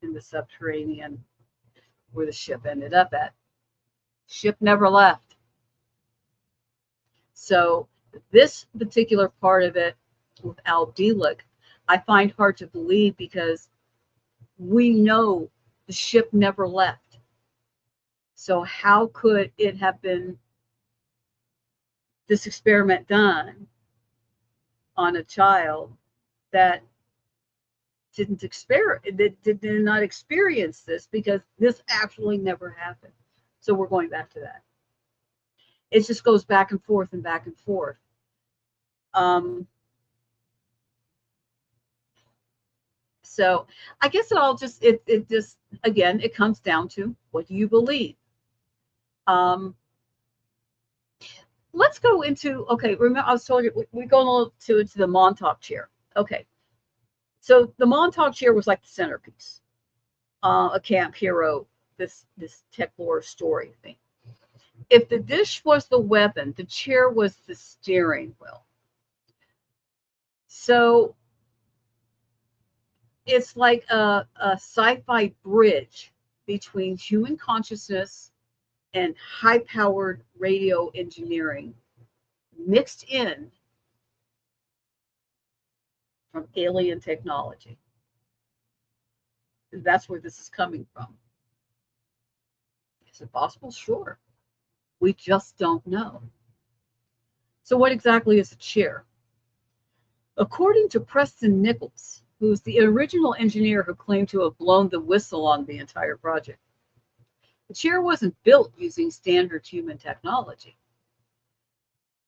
in the subterranean where the ship ended up at. Ship never left. So this particular part of it with Al Bielek, I find hard to believe, because we know the ship never left. So how could it have been this experiment done on a child that did not experience this, because this actually never happened? So we're going back to that. It just goes back and forth and back and forth. So I guess it just, again, it comes down to, what do you believe? Let's go into, okay, remember I was told you we're going into the Montauk chair. Okay, so the Montauk chair was like the centerpiece, a Camp Hero, this tech lore story thing. If the dish was the weapon, the chair was the steering wheel. So it's like a sci-fi bridge between human consciousness and high-powered radio engineering mixed in from alien technology. That's where this is coming from. Is it possible? Sure. We just don't know. So what exactly is a chair? According to Preston Nichols, who's the original engineer who claimed to have blown the whistle on the entire project, the chair wasn't built using standard human technology.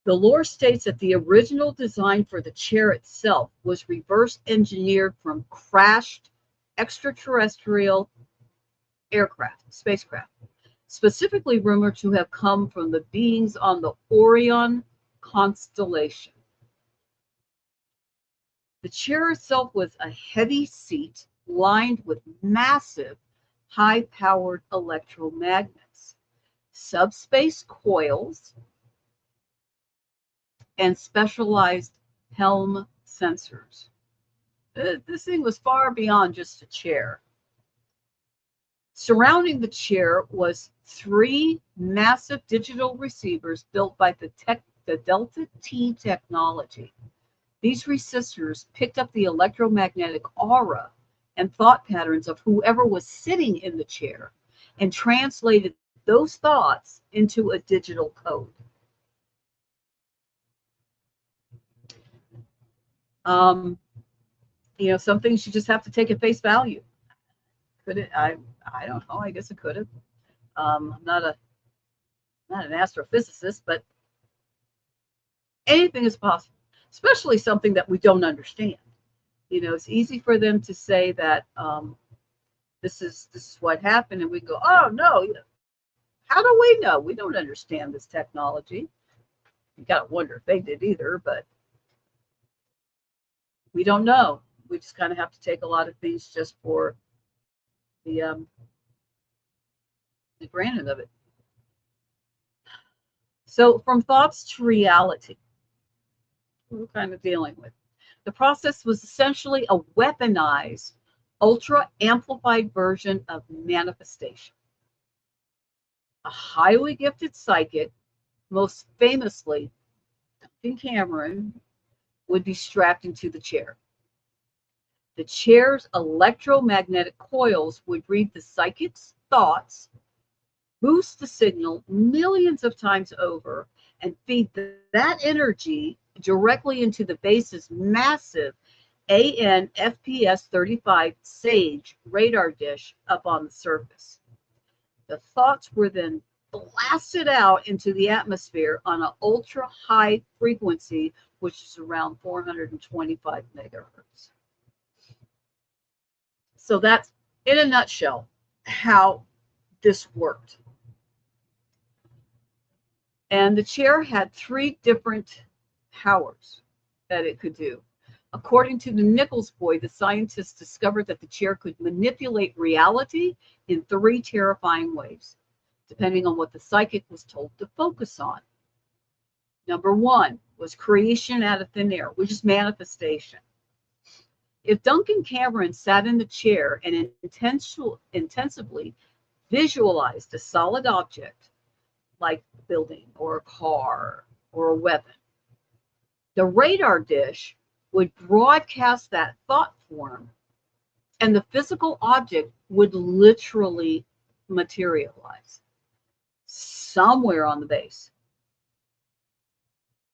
The lore states that the original design for the chair itself was reverse engineered from crashed extraterrestrial spacecraft, specifically rumored to have come from the beings on the Orion constellation. The chair itself was a heavy seat lined with massive, high-powered electromagnets, subspace coils, and specialized helm sensors. This thing was far beyond just a chair. Surrounding the chair was 3 massive digital receivers built by the Delta T technology. These resistors picked up the electromagnetic aura and thought patterns of whoever was sitting in the chair and translated those thoughts into a digital code. Some things you just have to take at face value. Could it? I don't know. I guess it could have. I'm not an astrophysicist, but anything is possible, especially something that we don't understand. It's easy for them to say that this is what happened, and we go, oh no, how do we know? We don't understand this technology. You got to wonder if they did either, but we don't know. We just kind of have to take a lot of things just for the granted of it. So from thoughts to reality, we're kind of dealing with. The process was essentially a weaponized, ultra amplified version of manifestation. A highly gifted psychic, most famously Duncan Cameron, would be strapped into the chair. The chair's electromagnetic coils would read the psychic's thoughts, boost the signal millions of times over, and feed that energy directly into the base's massive AN/FPS 35 SAGE radar dish up on the surface. The thoughts were then blasted out into the atmosphere on an ultra high frequency, which is around 425 megahertz. So that's, in a nutshell, how this worked. And the chair had 3 different powers that it could do. According to the Nichols boy, the scientists discovered that the chair could manipulate reality in 3 terrifying ways, depending on what the psychic was told to focus on. Number 1 was creation out of thin air, which is manifestation. If Duncan Cameron sat in the chair and intensively visualized a solid object, like a building or a car or a weapon, the radar dish would broadcast that thought form, and the physical object would literally materialize somewhere on the base.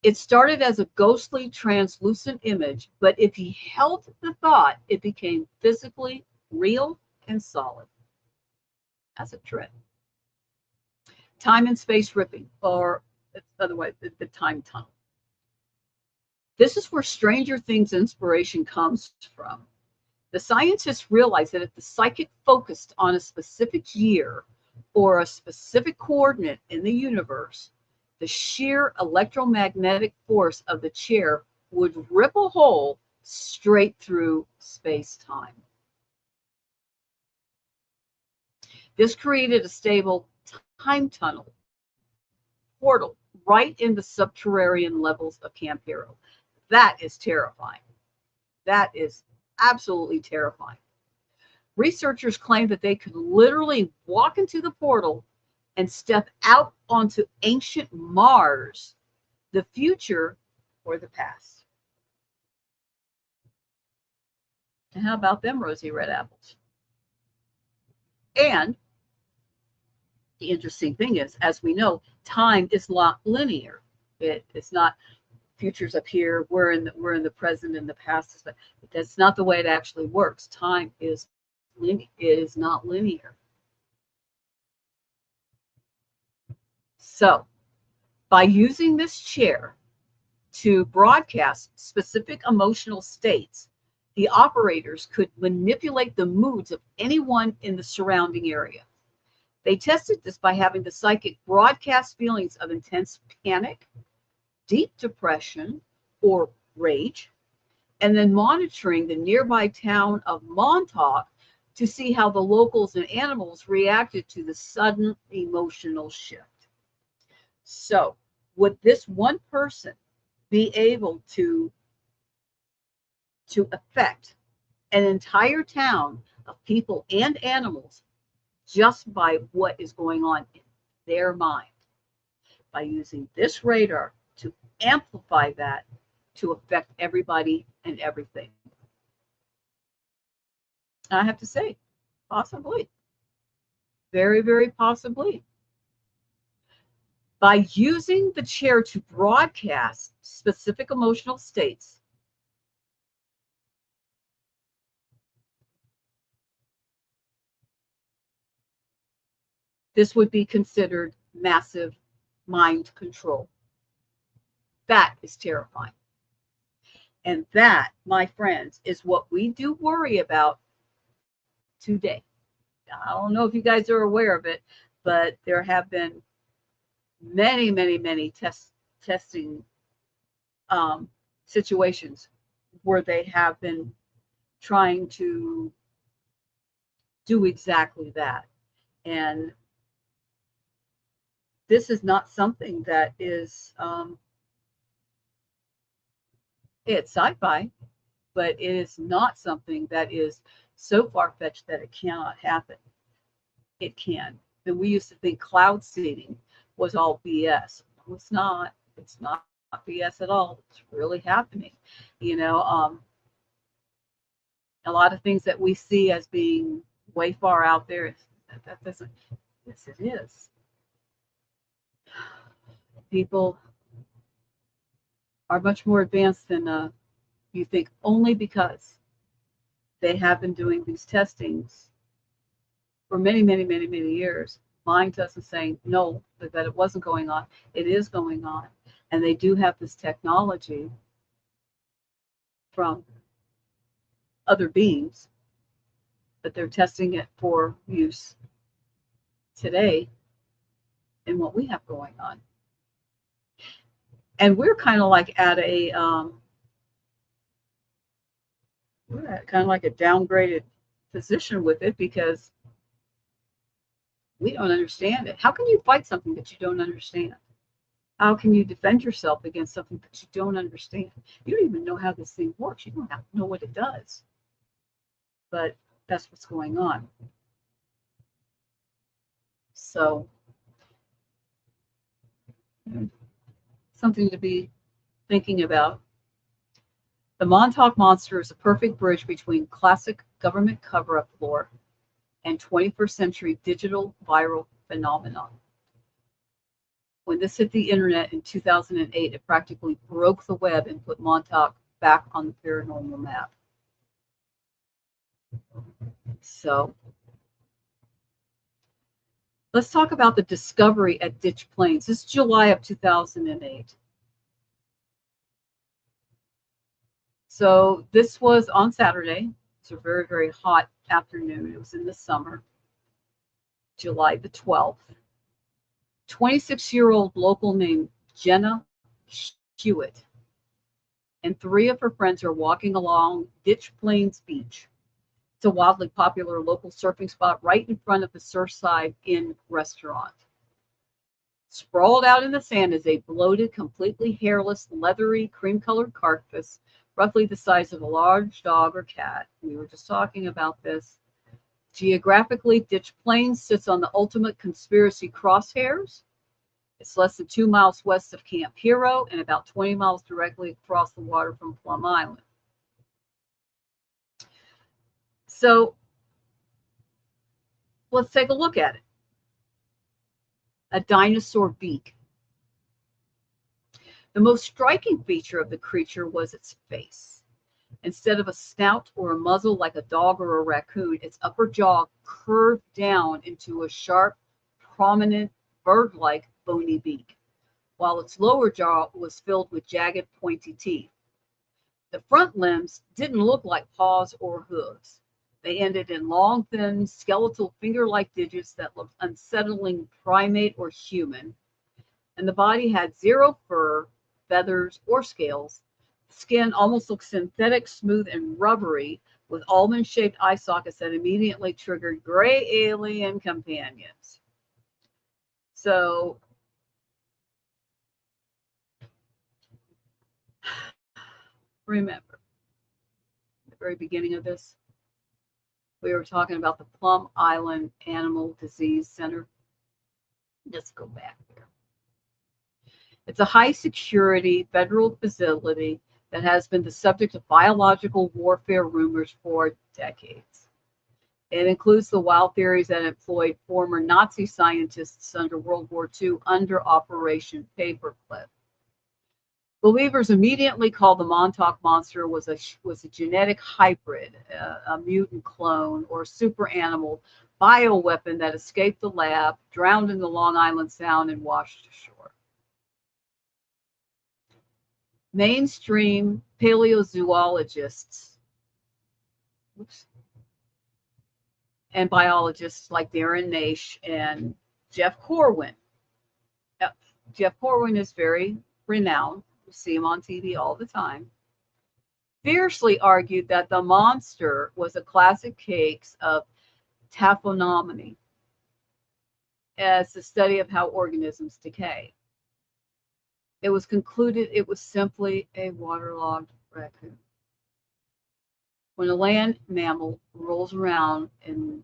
It started as a ghostly, translucent image, but if he held the thought, it became physically real and solid. That's a trip. Time and space ripping, or otherwise the time tunnel. This is where Stranger Things inspiration comes from. The scientists realized that if the psychic focused on a specific year or a specific coordinate in the universe, the sheer electromagnetic force of the chair would rip a hole straight through space-time. This created a stable time tunnel portal right in the subterranean levels of Camp Hero. That is terrifying. That is absolutely terrifying. Researchers claim that they could literally walk into the portal and step out onto ancient Mars, the future or the past. And how about them rosy red apples? And the interesting thing is, as we know, time is not linear. It's not future's up here, we're in the present, and the past is, but that's not the way it actually works. Time is not linear. So by using this chair to broadcast specific emotional states, the operators could manipulate the moods of anyone in the surrounding area. They tested this by having the psychic broadcast feelings of intense panic, deep depression, or rage, and then monitoring the nearby town of Montauk to see how the locals and animals reacted to the sudden emotional shift. So, would this one person be able to affect an entire town of people and animals just by what is going on in their mind, by using this radar to amplify that to affect everybody and everything. I have to say, possibly, very, very possibly. By using the chair to broadcast specific emotional states, this would be considered massive mind control. That is terrifying. And that, my friends, is what we do worry about today. I don't know if you guys are aware of it, but there have been many, many, many testing situations where they have been trying to do exactly that. And this is not something that is, it's sci-fi, but it is not something that is so far-fetched that it cannot happen. It can. And we used to think cloud seeding was all BS. No, it's not. It's not BS at all. It's really happening. You know, a lot of things that we see as being way far out there, that doesn't, yes, it is. People are much more advanced than you think, only because they have been doing these testings for many, many, many, many years, lying to us and saying, no, that it wasn't going on. It is going on. And they do have this technology from other beings, but they're testing it for use today in what we have going on. And we're kind of like at a, we're at kind of like a downgraded position with it because we don't understand it. How can you fight something that you don't understand? How can you defend yourself against something that you don't understand? You don't even know how this thing works. You don't have to know what it does. But that's what's going on. So, something to be thinking about. The Montauk Monster is a perfect bridge between classic government cover-up lore and 21st century digital viral phenomenon. When this hit the internet in 2008, it practically broke the web and put Montauk back on the paranormal map. So let's talk about the discovery at Ditch Plains. This is July of 2008. So this was on Saturday. It's a very, very hot afternoon. It was in the summer, July the 12th. 26-year-old local named Jenna Hewitt and three of her friends are walking along Ditch Plains Beach. It's a wildly popular local surfing spot right in front of the Surfside Inn restaurant. Sprawled out in the sand is a bloated, completely hairless, leathery, cream-colored carcass, roughly the size of a large dog or cat. We were just talking about this. Geographically, Ditch Plains sits on the ultimate conspiracy crosshairs. It's less than 2 miles west of Camp Hero and about 20 miles directly across the water from Plum Island. So let's take a look at it. A dinosaur beak. The most striking feature of the creature was its face. Instead of a snout or a muzzle like a dog or a raccoon, its upper jaw curved down into a sharp, prominent, bird-like bony beak, while its lower jaw was filled with jagged, pointy teeth. The front limbs didn't look like paws or hooves. They ended in long, thin, skeletal finger-like digits that looked unsettlingly primate or human. And the body had zero fur, feathers, or scales. The skin almost looked synthetic, smooth, and rubbery, with almond-shaped eye sockets that immediately triggered gray alien companions. So, remember, the very beginning of this, We were talking about the Plum Island Animal Disease Center. Let's go back there. It's a high security federal facility that has been the subject of biological warfare rumors for decades. It includes the wild theories that employed former Nazi scientists under World War II under Operation Paperclip. Believers immediately called the Montauk monster was a genetic hybrid, a mutant clone, or super animal bioweapon that escaped the lab, drowned in the Long Island Sound, and washed ashore. Mainstream paleozoologists and biologists like Darren Naish and Jeff Corwin. Jeff Corwin is very renowned. You see him on TV all the time. Fiercely argued that the monster was a classic case of taphonomy, as the study of how organisms decay. It was concluded it was simply a waterlogged raccoon. When a land mammal rolls around in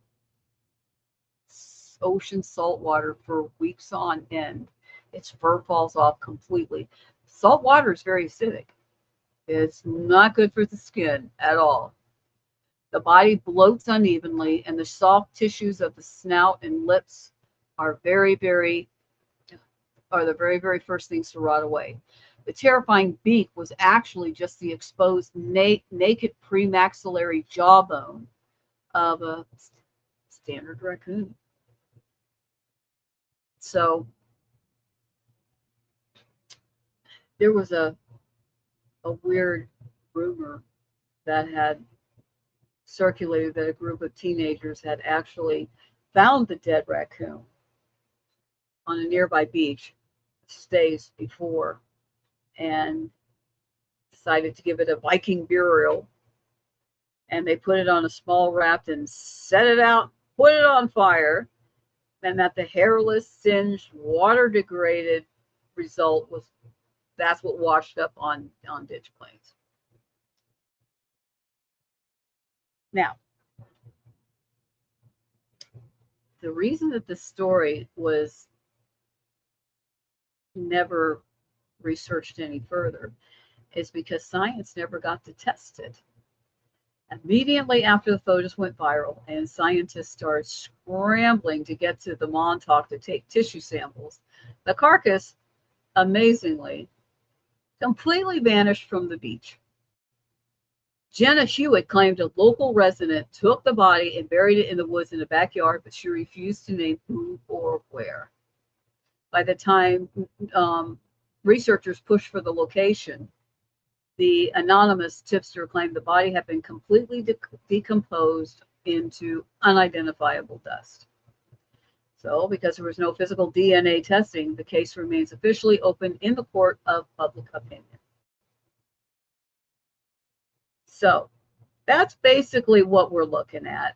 ocean salt water for weeks on end, its fur falls off completely. Salt water is very acidic. It's not good for the skin at all. The body bloats unevenly, and the soft tissues of the snout and lips are the very, very first things to rot away. The terrifying beak was actually just the exposed naked premaxillary jawbone of a standard raccoon. So there was a weird rumor that had circulated that a group of teenagers had actually found the dead raccoon on a nearby beach days before and decided to give it a Viking burial. And they put it on a small raft and set it out, put it on fire, and that the hairless, singed, water degraded result was that's what washed up on ditch plains. Now, the reason that this story was never researched any further is because science never got to test it. Immediately after the photos went viral and scientists started scrambling to get to the Montauk to take tissue samples, the carcass, amazingly, completely vanished from the beach. Jenna Hewitt claimed a local resident took the body and buried it in the woods in the backyard, but she refused to name who or where. By the time researchers pushed for the location, the anonymous tipster claimed the body had been completely decomposed into unidentifiable dust. So, because there was no physical DNA testing, the case remains officially open in the court of public opinion. So, that's basically what we're looking at.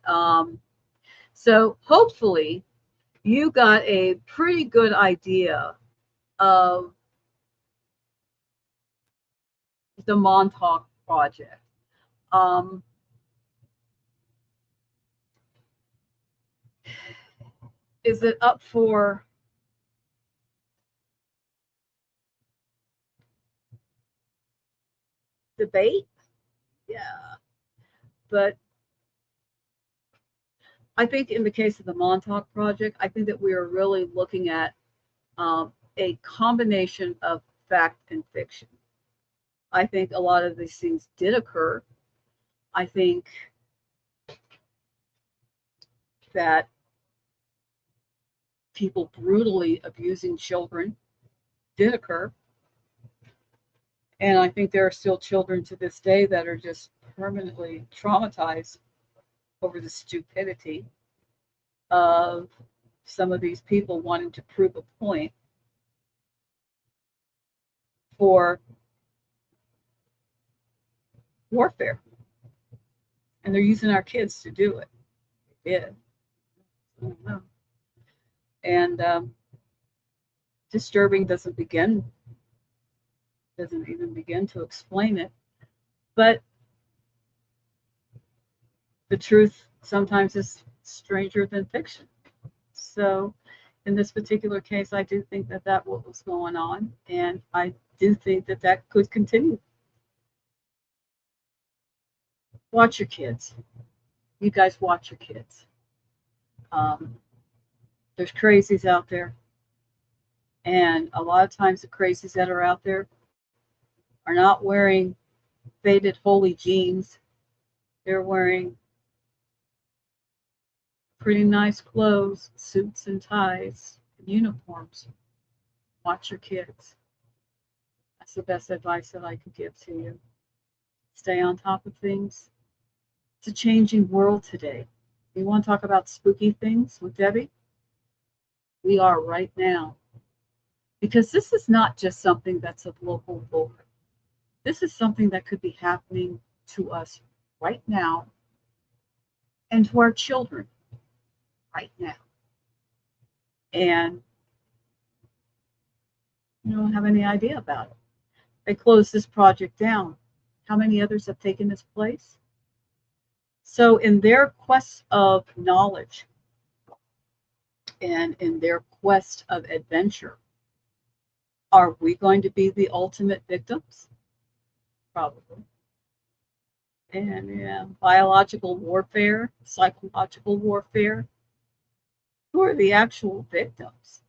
So, hopefully, you got a pretty good idea of the Montauk Project. Is it up for debate? Yeah. But I think in the case of the Montauk Project, I think that we are really looking at a combination of fact and fiction. I think a lot of these things did occur. I think that people brutally abusing children did occur. And I think there are still children to this day that are just permanently traumatized over the stupidity of some of these people wanting to prove a point for warfare. And they're using our kids to do it. They did. I don't know. And disturbing doesn't even begin to explain it. But the truth sometimes it's stranger than fiction. So in this particular case, I do think that that what was going on, and I do think that that could continue. Watch your kids. You guys watch your kids. Um, there's crazies out there, and a lot of times the crazies that are out there are not wearing faded holy jeans. They're wearing pretty nice clothes, suits and ties, and uniforms. Watch your kids. That's the best advice that I could give to you. Stay on top of things. It's a changing world today. We want to talk about spooky things with Debbie? We are right now. Because this is not just something that's of local lore. This is something that could be happening to us right now and to our children right now. And you don't have any idea about it. They closed this project down. How many others have taken its place? So, in their quest of knowledge and in their quest of adventure, are we going to be the ultimate victims? Probably. And yeah, biological warfare, psychological warfare. Who are the actual victims?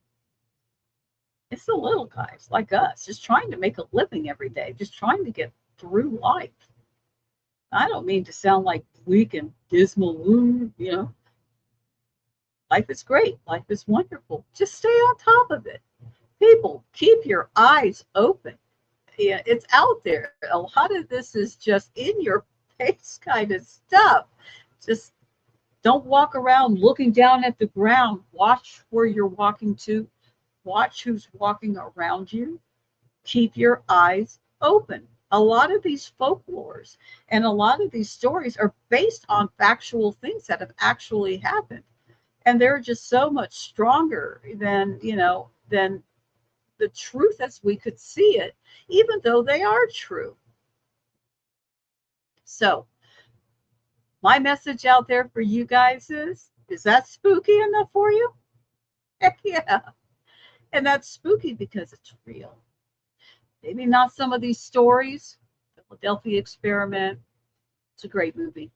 It's the little guys like us, just trying to make a living every day, just trying to get through life. I don't mean to sound like bleak and dismal, life is great, life is wonderful. Just stay on top of it. People, keep your eyes open. Yeah, it's out there. A lot of this is just in your face kind of stuff. Just don't walk around looking down at the ground. Watch where you're walking to. Watch who's walking around you. Keep your eyes open. A lot of these folklores and a lot of these stories are based on factual things that have actually happened. And they're just so much stronger than the truth as we could see it, even though they are true. So my message out there for you guys is that spooky enough for you? Heck yeah. And that's spooky because it's real. Maybe not some of these stories. Philadelphia Experiment, it's a great movie,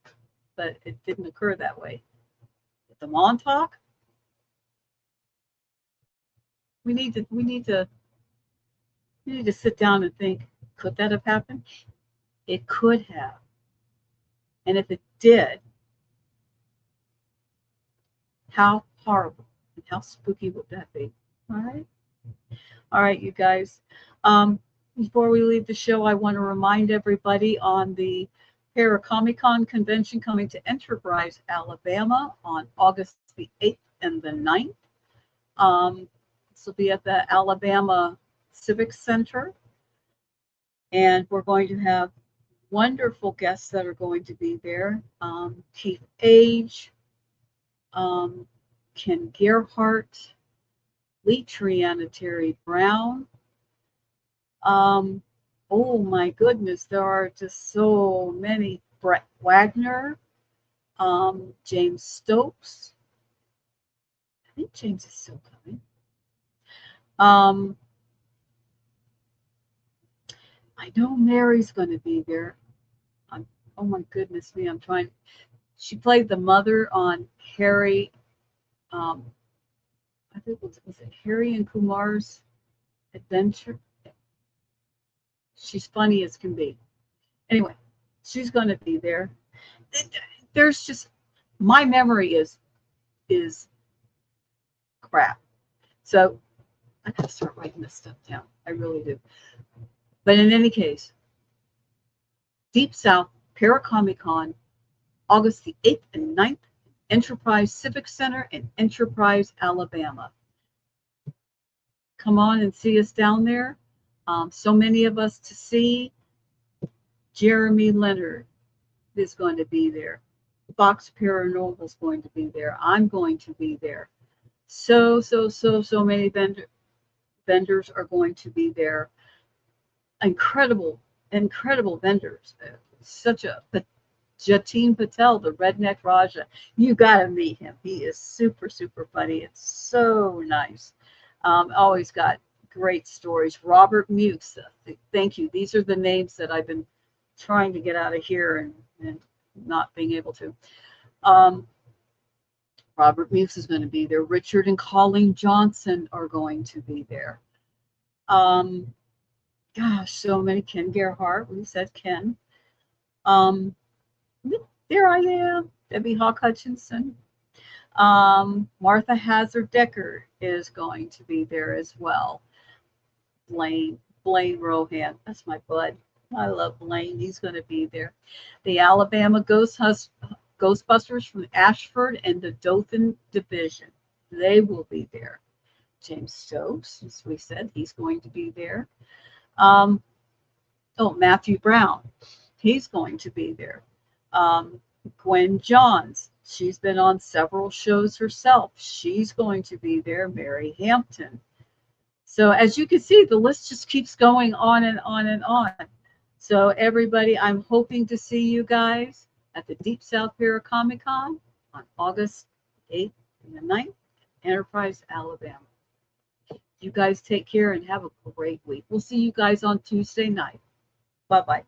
but it didn't occur that way. But the Montauk, we need to sit down and think, could that have happened? It could have. And if it did, how horrible and how spooky would that be? All right. All right, you guys. Before we leave the show, I want to remind everybody on the Paracomic-Con convention coming to Enterprise, Alabama on August the 8th and the 9th. This will be at the Alabama Civic Center. And we're going to have wonderful guests that are going to be there. Keith Age, Ken Gerhardt, Lee Triana, Terry Brown. Oh my goodness, there are just so many. Brett Wagner, James Stokes. I think James is still coming. I know Mary's going to be there. Oh my goodness me, I'm trying. She played the mother on Harry. I think was it Harry and Kumar's Adventure? She's funny as can be. Anyway, she's going to be there. There's just my memory is crap. So I gotta start writing this stuff down. I really do. But in any case, Deep South Paracomic-Con, August the 8th and 9th, Enterprise Civic Center in Enterprise, Alabama. Come on and see us down there. So many of us to see. Jeremy Leonard is going to be there. Fox Paranormal is going to be there. I'm going to be there. So many vendors are going to be there. Incredible vendors. Such a Jatin Patel, the Redneck Raja. You got to meet him. He is super, super funny. It's so nice. Always got great stories. Robert Mukes. Thank you. These are the names that I've been trying to get out of here and not being able to. Robert Mukes is going to be there. Richard and Colleen Johnson are going to be there. Gosh, so many. Ken Gerhardt. We said Ken. There I am. Debbie Hawk Hutchinson. Martha Hazard Decker is going to be there as well. Blaine Rohan. That's my bud. I love Blaine. He's going to be there. The Alabama Ghostbusters from Ashford and the Dothan Division. They will be there. James Stokes, as we said, he's going to be there. Matthew Brown. He's going to be there. Gwen Johns. She's been on several shows herself. She's going to be there. Mary Hampton. So as you can see, the list just keeps going on and on and on. So everybody, I'm hoping to see you guys at the Deep South Para Comic Con on August 8th and the 9th, Enterprise, Alabama. You guys take care and have a great week. We'll see you guys on Tuesday night. Bye-bye.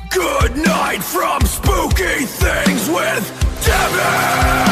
Good night from Spooky Things with Debbie!